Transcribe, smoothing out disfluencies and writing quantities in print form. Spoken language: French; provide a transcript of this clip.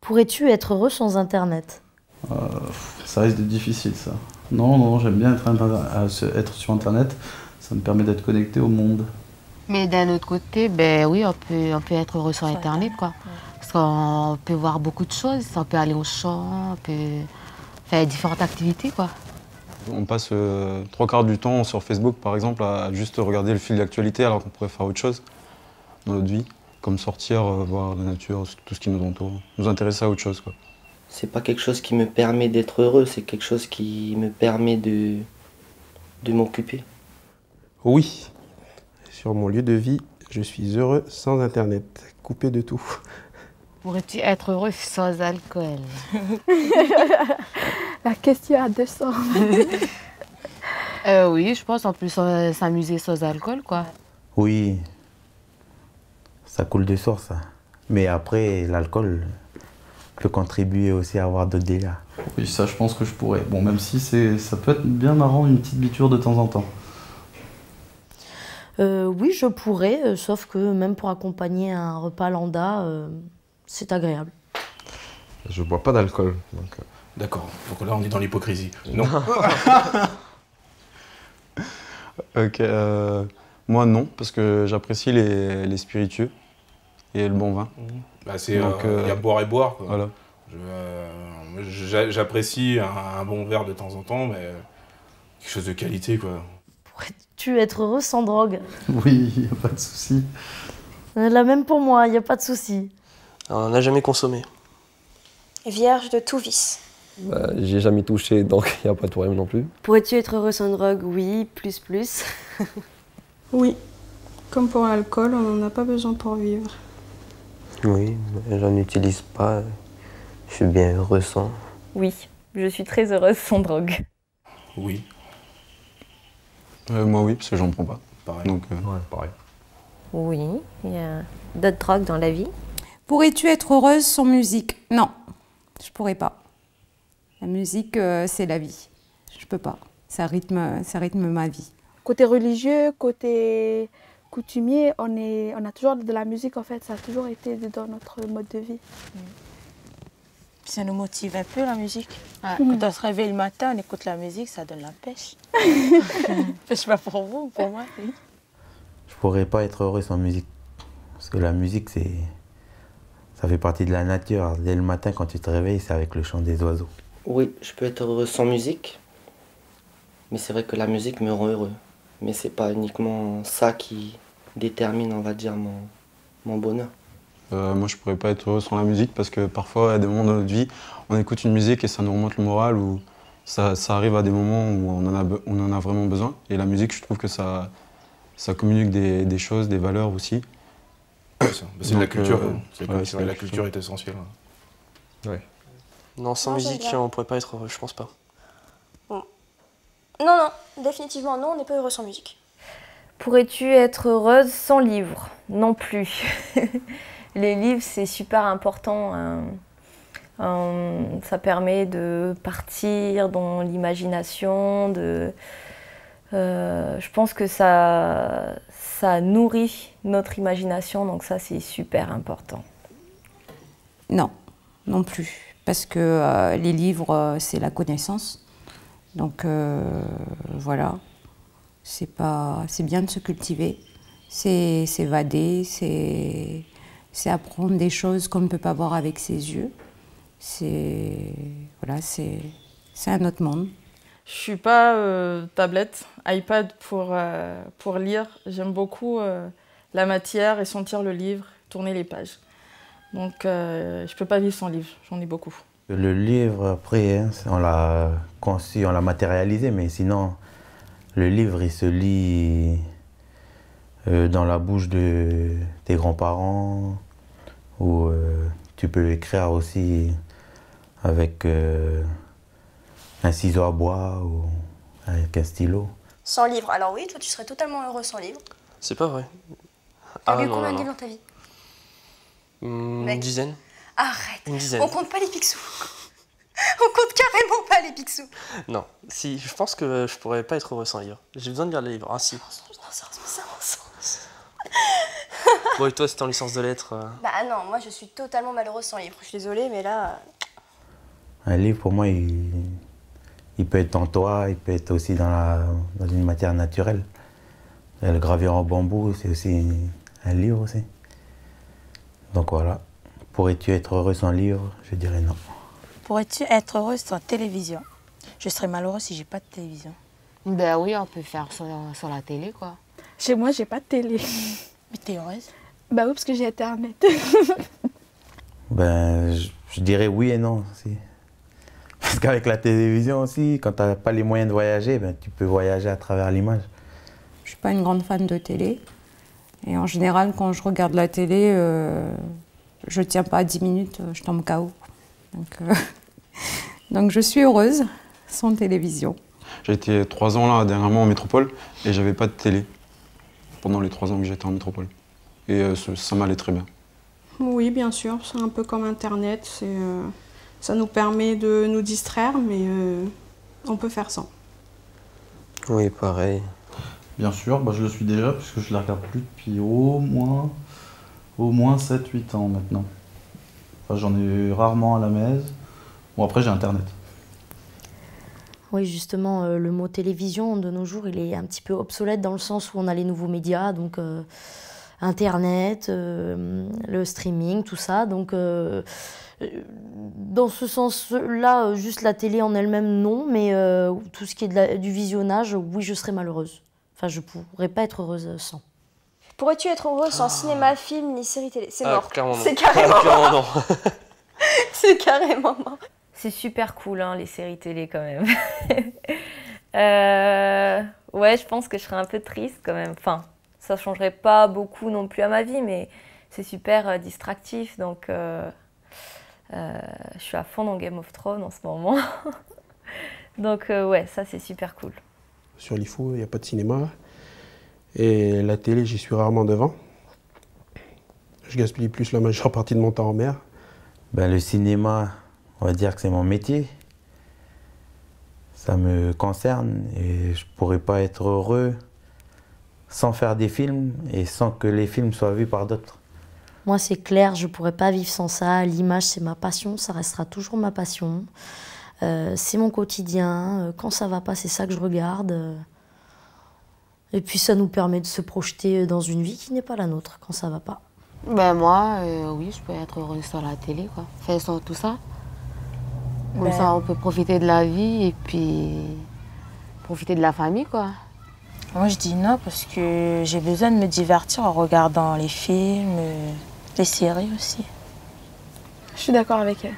Pourrais-tu être heureux sans Internet? Ça risque d'être difficile, ça. Non, non, j'aime bien être sur Internet. Ça me permet d'être connecté au monde. Mais d'un autre côté, ben oui, on peut être heureux sur Internet, quoi. Parce qu'on peut voir beaucoup de choses, on peut aller au champ, on peut faire différentes activités, quoi. On passe 3/4 du temps sur Facebook, par exemple, à juste regarder le fil d'actualité alors qu'on pourrait faire autre chose dans notre vie, comme sortir, voir la nature, tout ce qui nous entoure, nous intéresser à autre chose, quoi. C'est pas quelque chose qui me permet d'être heureux, c'est quelque chose qui me permet de m'occuper. Oui. Sur mon lieu de vie, je suis heureux sans Internet, coupé de tout. Pourrais-tu être heureux sans alcool? La question a 200. Oui, je pense qu'on peut s'amuser sans alcool, quoi. Oui, ça coule de source, ça. Mais après, l'alcool peut contribuer aussi à avoir d'autres délires. Oui, ça, je pense que je pourrais. Bon, même si ça peut être bien marrant, une petite biture de temps en temps. Oui, je pourrais, sauf que même pour accompagner un repas lambda, c'est agréable. Je bois pas d'alcool, donc... D'accord, donc là on est dans l'hypocrisie. Non. Ok, moi non, parce que j'apprécie les spiritueux et le bon vin. Bah, il y a boire et boire, quoi. Voilà. J'apprécie un bon verre de temps en temps, mais quelque chose de qualité, quoi. Pourrais-tu être heureux sans drogue? Oui, il n'y a pas de souci. La même pour moi, il n'y a pas de souci. On n'a jamais consommé. Vierge de tout vice. Bah, j'ai jamais touché, donc il n'y a pas de problème non plus. Pourrais-tu être heureux sans drogue? Oui, plus. Oui. Comme pour l'alcool, on n'en a pas besoin pour vivre. Oui, j'en utilise pas. Je suis bien heureux sans. Oui, je suis très heureuse sans drogue. Oui. Moi oui, parce que j'en prends pas. Pareil. Donc, Ouais, pareil. Oui, il y a d'autres drogues dans la vie. Pourrais-tu être heureuse sans musique? Non, je pourrais pas. La musique, c'est la vie. Je peux pas. Ça rythme ma vie. Côté religieux, côté coutumier, on a toujours de la musique en fait. Ça a toujours été dans notre mode de vie. Ça nous motive un peu la musique. Quand on se réveille le matin, on écoute la musique, ça donne la pêche. Je sais pas pour vous, pour moi. Oui. Je pourrais pas être heureux sans musique. Parce que la musique, ça fait partie de la nature. Dès le matin, quand tu te réveilles, c'est avec le chant des oiseaux. Oui, je peux être heureux sans musique, mais c'est vrai que la musique me rend heureux. Mais c'est pas uniquement ça qui détermine, on va dire, mon bonheur. moi je pourrais pas être heureux sans la musique parce que parfois à des moments de notre vie, on écoute une musique et ça nous remonte le moral ou ça arrive à des moments où on en a vraiment besoin. Et la musique, je trouve que ça communique des choses, des valeurs aussi. C'est de la culture. La culture est essentielle. Ouais. Non, sans musique, on pourrait pas être heureux, je pense pas. Non, définitivement non, on n'est pas heureux sans musique. Pourrais-tu être heureuse sans livre? Non plus. Les livres, c'est super important. Ça permet de partir dans l'imagination. Je pense que ça nourrit notre imagination, donc ça, c'est super important. Non, non plus. Parce que les livres, c'est la connaissance. Donc voilà, c'est bien de se cultiver, c'est s'évader, c'est apprendre des choses qu'on ne peut pas voir avec ses yeux. Voilà, c'est un autre monde. Je suis pas tablette, iPad pour lire. J'aime beaucoup la matière et sentir le livre, tourner les pages. Donc je peux pas vivre sans livre, j'en ai beaucoup. Le livre, après, hein, on l'a conçu, on l'a matérialisé, mais sinon, le livre, il se lit dans la bouche de tes grands-parents, ou tu peux écrire aussi avec un ciseau à bois ou avec un stylo. Sans livre, alors oui, toi tu serais totalement heureux sans livre. C'est pas vrai. T'as lu combien de livres dans ta vie? Une dizaine. Arrête, Une dizaine. on compte pas les picsous. On compte carrément pas les picsous. Non, si, je pense que je pourrais pas être heureux sans lire. J'ai besoin de lire les livres. Ah si. Non, ça. Bon, et toi, c'était en licence de lettres Bah non, moi je suis totalement malheureuse sans livre. Je suis désolée, mais là... Un livre, pour moi, il peut être en toit, il peut être aussi dans une matière naturelle. Et le gravure en bambou, c'est aussi un livre aussi. Donc voilà. Pourrais-tu être heureux sans livre? Je dirais non. Pourrais-tu être heureuse sans télévision? Je serais malheureuse si j'ai pas de télévision. Ben oui, on peut faire sur la télé, quoi. Chez moi, j'ai pas de télé. Mais t'es heureuse? Bah oui, parce que j'ai Internet. Ben, je dirais oui et non aussi. Parce qu'avec la télévision aussi, quand tu n'as pas les moyens de voyager, ben, tu peux voyager à travers l'image. Je ne suis pas une grande fan de télé. Et en général, quand je regarde la télé, je ne tiens pas 10 minutes, je tombe KO. Donc je suis heureuse sans télévision. J'ai été 3 ans là, dernièrement en métropole, et j'avais pas de télé pendant les 3 ans que j'étais en métropole. Et ça m'allait très bien. Oui, bien sûr, c'est un peu comme Internet. Ça nous permet de nous distraire, mais on peut faire sans. Oui, pareil. Bien sûr, bah je le suis déjà, puisque je ne la regarde plus depuis au moins 7-8 ans maintenant. Enfin, j'en ai rarement à la maison. Bon, après, j'ai Internet. Oui, justement, le mot télévision, de nos jours, il est un petit peu obsolète dans le sens où on a les nouveaux médias, donc Internet, le streaming, tout ça. Donc, dans ce sens-là, juste la télé en elle-même, non, mais tout ce qui est du visionnage, oui, je serais malheureuse. Enfin, je pourrais pas être heureuse sans. Pourrais-tu être heureuse sans cinéma, film, ni série télé? C'est mort. Clairement non. C'est carrément Clairement mort. non. C'est carrément mort. C'est super cool, hein, les séries télé quand même. Ouais, je pense que je serais un peu triste quand même. Enfin, ça changerait pas beaucoup non plus à ma vie, mais c'est super distractif. Donc, je suis à fond dans Game of Thrones en ce moment. Donc, ouais, ça c'est super cool. Sur l'IFO, il n'y a pas de cinéma. Et la télé, j'y suis rarement devant. Je gaspille plus la majeure partie de mon temps en mer. Ben, le cinéma, on va dire que c'est mon métier. Ça me concerne et je ne pourrais pas être heureux sans faire des films et sans que les films soient vus par d'autres. Moi, c'est clair, je ne pourrais pas vivre sans ça. L'image, c'est ma passion, ça restera toujours ma passion. C'est mon quotidien. Quand ça ne va pas, c'est ça que je regarde. Et puis, ça nous permet de se projeter dans une vie qui n'est pas la nôtre quand ça ne va pas. Ben moi, oui, je peux être heureuse sur la télé, quoi. Faire sur tout ça. Comme ça, on peut profiter de la vie et puis profiter de la famille, quoi. Moi, je dis non parce que j'ai besoin de me divertir en regardant les films, les séries aussi. Je suis d'accord avec elle.